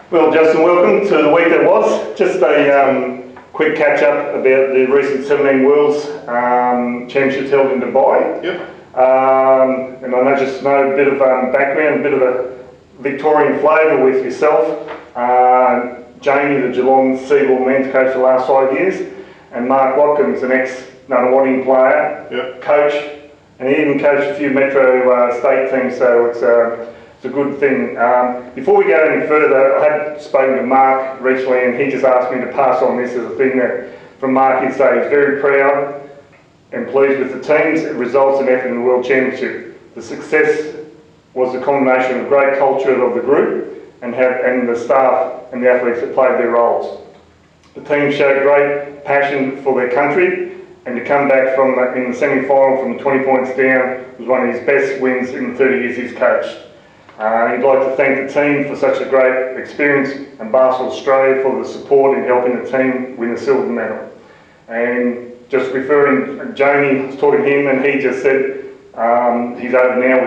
Well, Justin, welcome to the week that was. Just a quick catch-up about the recent 17 Worlds Championships held in Dubai. Yep. And I know a bit of background, a bit of a Victorian flavour with yourself. Jamie, the Geelong Seagull men's coach for the last 5 years, and Mark Watkins, an ex-Nunawading player, yep, coach, and he even coached a few Metro state teams, so it's a good thing. Before we go any further, I had spoken to Mark recently, and he just asked me to pass on this as a thing that from Mark he'd say he's very proud and pleased with the team's results and effort in the World Championship. The success was a combination of great culture of the group and the staff and the athletes that played their roles. The team showed great passion for their country, and to come back in the semi-final from 20 points down was one of his best wins in the 30 years he's coached. He'd like to thank the team for such a great experience and Basketball Australia for the support in helping the team win the silver medal. And just referring, Jamie was talking to him, and he just said he's over now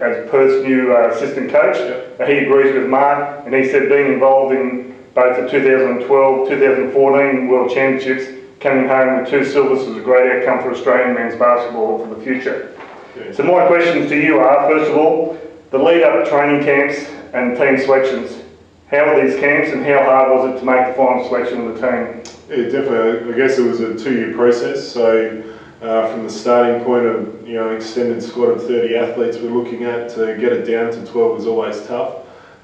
as Perth's new assistant coach. Yep. He agrees with Mark, and he said being involved in both the 2012, 2014 World Championships, coming home with 2 silvers was a great outcome for Australian men's basketball for the future. Yeah. So my questions to you are, first of all, the lead-up training camps and team selections. How were these camps, and how hard was it to make the final selection of the team? Yeah, definitely. I guess it was a 2-year process. So from the starting point of extended squad of 30 athletes we're looking at, to get it down to 12 was always tough.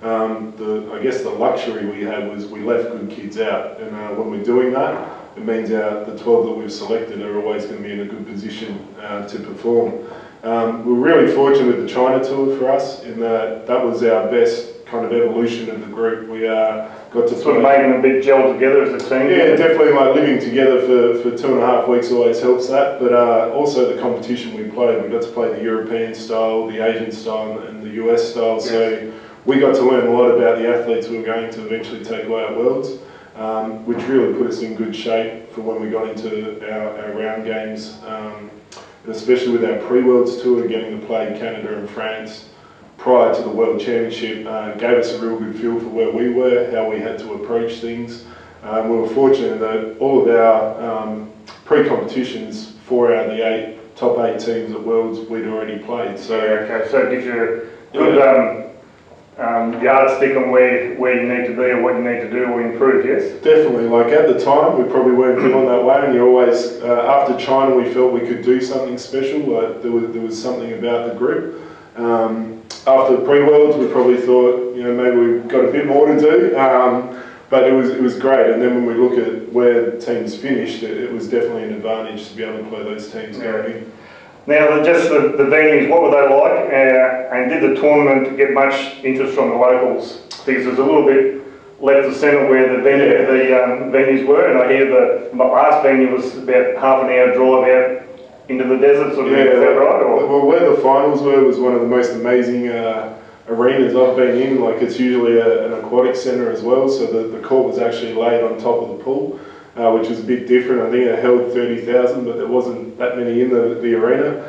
I guess the luxury we had was we left good kids out, and when we're doing that, it means the 12 that we've selected are always going to be in a good position to perform. We're really fortunate with the China tour for us in that was our best kind of evolution of the group. We got to sort of making a big gel together as a team. Yeah, definitely. Like living together for 2.5 weeks always helps that. But also the competition we played. We got to play the European style, the Asian style, and the US style. Yes. So we got to learn a lot about the athletes we were going to eventually take away at Worlds, which really put us in good shape for when we got into our round games. And especially with our pre-Worlds tour, getting to play Canada and France prior to the World Championship, gave us a real good feel for where we were, how we had to approach things. We were fortunate that all of our pre-competitions, 4 out of the top 8 teams at Worlds we'd already played. So okay, so it gives you a good yardstick on where you need to be or what you need to do or improve, yes? Definitely. Like at the time, we probably weren't feeling that way, and you always, after China, we felt we could do something special. Like there was something about the group. After the pre-Worlds, we probably thought, maybe we've got a bit more to do, but it was great. And then when we look at where the teams finished, it was definitely an advantage to be able to play those teams going in. Now, just the venues, what were they like? And did the tournament get much interest from the locals? Because there's a little bit left of centre where the venues were, and I hear my last venue was about half an hour drive out into the desert, sort of. Yeah, is that right? Or? Well, where the finals were was one of the most amazing arenas I've been in. Like it's usually an aquatic centre as well, so the court was actually laid on top of the pool. Which was a bit different. I think it held 30,000, but there wasn't that many in the arena.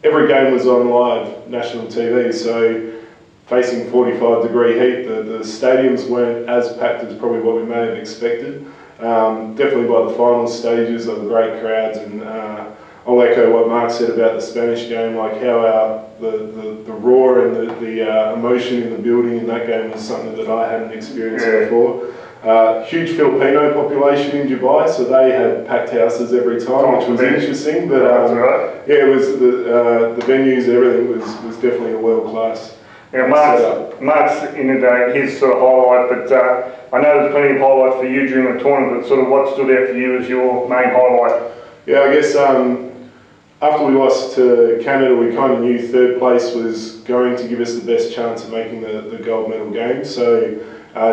Every game was on live national TV, so facing 45-degree heat, the stadiums weren't as packed as probably what we may have expected. Definitely by the final stages, there were great crowds, and I'll echo what Mark said about the Spanish game, like how the roar and the emotion in the building in that game was something that I hadn't experienced before. Huge Filipino population in Dubai, so they had packed houses every time, which was interesting. But yeah, it was the venues, everything was definitely a world class. Yeah, Mark's in his sort of highlight, but I know there's plenty of highlights for you during the tournament. But sort of what stood out for you as your main highlight? Yeah, I guess after we lost to Canada, we kind of knew third place was going to give us the best chance of making the gold medal game. So.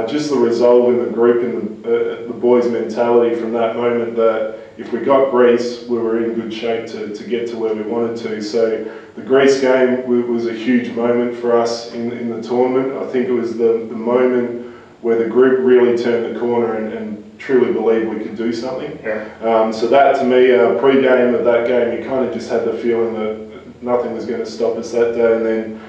Just the resolve in the group and the boys' mentality from that moment that if we got Greece, we were in good shape to get to where we wanted to. So the Greece game was a huge moment for us in the tournament. I think it was the moment where the group really turned the corner and truly believed we could do something. Yeah. So that to me, pre-game of that game, you kind of just had the feeling that nothing was going to stop us that day. And then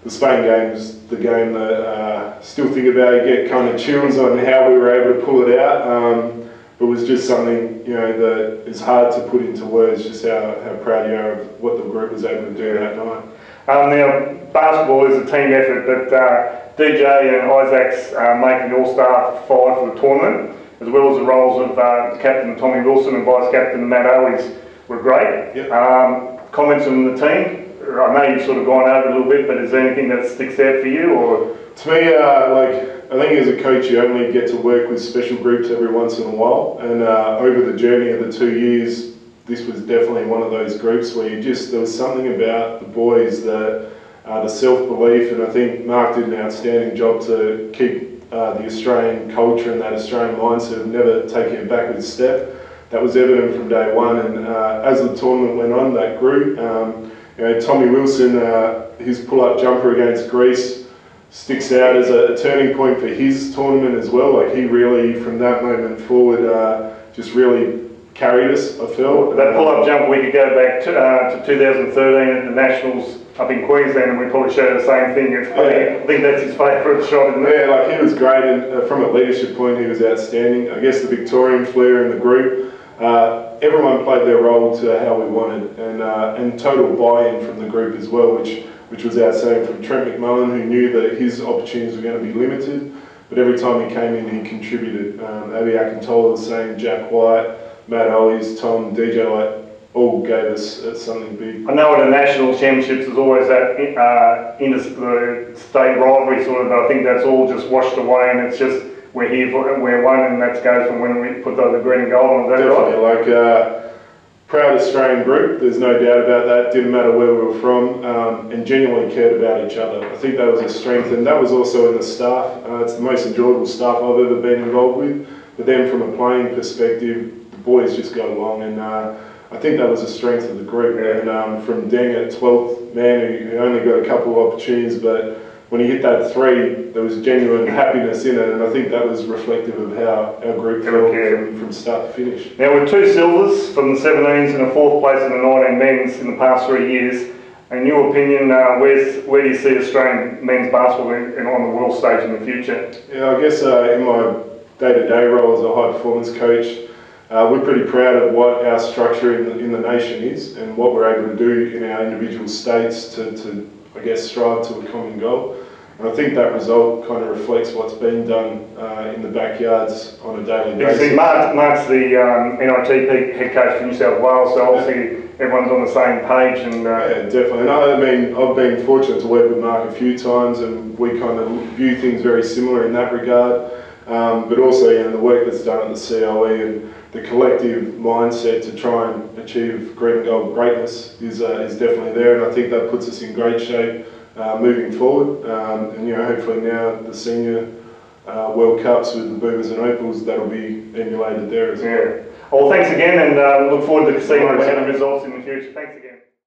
the Spain game's the game that still think about it, get kind of chills on how we were able to pull it out. It was just something, you know, that is hard to put into words, just how proud you are of what the group was able to do that night. Now, basketball is a team effort, but DJ and Isaac's making the All-Star 5 for the tournament, as well as the roles of Captain Tommy Wilson and Vice Captain Matt Owies were great. Yep. Comments on the team? I know you've sort of gone over a little bit, but is there anything that sticks out for you? Or to me, I think as a coach, you only get to work with special groups every once in a while, and over the journey of the 2 years, this was definitely one of those groups where there was something about the boys that the self-belief, and I think Mark did an outstanding job to keep the Australian culture and that Australian mindset of never taking a backward step. That was evident from day one, and as the tournament went on, that grew. You know, Tommy Wilson, his pull-up jumper against Greece sticks out as a turning point for his tournament as well. Like, he really, from that moment forward, just really carried us, I felt. That pull-up jump, we could go back to 2013 at the Nationals up in Queensland, and we probably showed the same thing. I think that's his favourite shot, isn't it? Yeah, like, he was great, and from a leadership point, he was outstanding. I guess the Victorian flair in the group, everyone played their role to how we wanted, and total buy-in from the group as well, which was outstanding, from Trent McMullen, who knew that his opportunities were going to be limited, but every time he came in, he contributed. Abby Akintola the same, Jack White, Matt Owies, Tom, DJ, like, all gave us something big. I know at the National Championships there's always that interstate rivalry sort of, but I think that's all just washed away, and it's just we're here for it, we're one, and that goes from when we put the green and gold on. Definitely, right? Like, proud Australian group, there's no doubt about that. Didn't matter where we were from, and genuinely cared about each other. I think that was a strength, and that was also in the staff. It's the most enjoyable staff I've ever been involved with, but then from a playing perspective, the boys just got along, and I think that was a strength of the group. And from Deng at 12th man, who only got a couple of opportunities, but when he hit that three, there was genuine happiness in it, and I think that was reflective of how our group felt from start to finish. Now, with 2 silvers from the 17s and a 4th place in the 19 men's in the past 3 years, in your opinion, where do you see Australian men's basketball on the world stage in the future? Yeah, I guess in my day-to-day role as a high-performance coach, we're pretty proud of what our structure in the nation is, and what we're able to do in our individual states to I guess, strive to a common goal. And I think that result kind of reflects what's been done in the backyards on a daily basis. Mark's the NIT head coach for New South Wales, so obviously everyone's on the same page. And yeah, definitely. And I mean, I've been fortunate to work with Mark a few times, and we kind of view things very similar in that regard. But also, you know, the work that's done at the COE and the collective mindset to try and achieve green and gold greatness is definitely there, and I think that puts us in great shape moving forward. And you know, hopefully now the senior World Cups with the Boomers and Opals, that'll be emulated there as well. Well, thanks again, and look forward to seeing the results in the future. Thanks again.